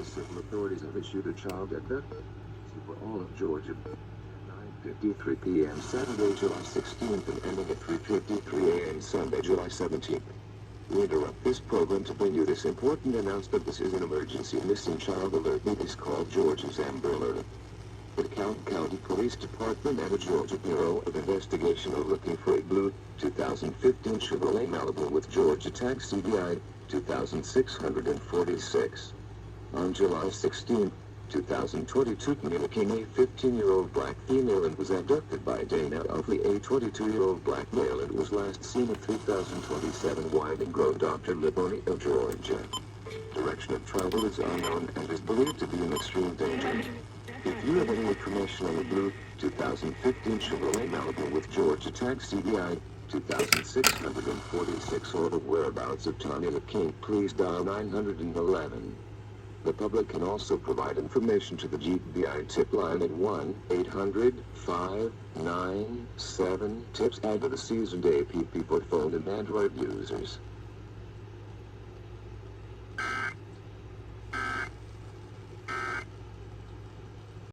The civil authorities have issued a child abduction for all of Georgia. 9:53 p.m. Saturday, July 16th and ending at 3:53 a.m. Sunday, July 17th. We interrupt this program to bring you this important announcement. This is an emergency missing child alert. It is called Georgia's Amber Alert. The DeKalb County Police Department and the Georgia Bureau of Investigation are looking for a blue 2015 Chevrolet Malibu with Georgia tax CDI 2646. On July 16, 2022, communicating a 15-year-old black female and was abducted by Dana Uffley, a 22-year-old black male, and was last seen at 3027 Winding Road, Dr. Livonia of Georgia. Direction of travel is unknown and is believed to be in extreme danger. If you have any information on the blue 2015 Chevrolet Malibu with Georgia tax CDI 2646 or the whereabouts of Tanya King, please dial 911. The public can also provide information to the GBI tip line at 1-800-597-TIPS. Add to the seasoned AP for phone and Android users.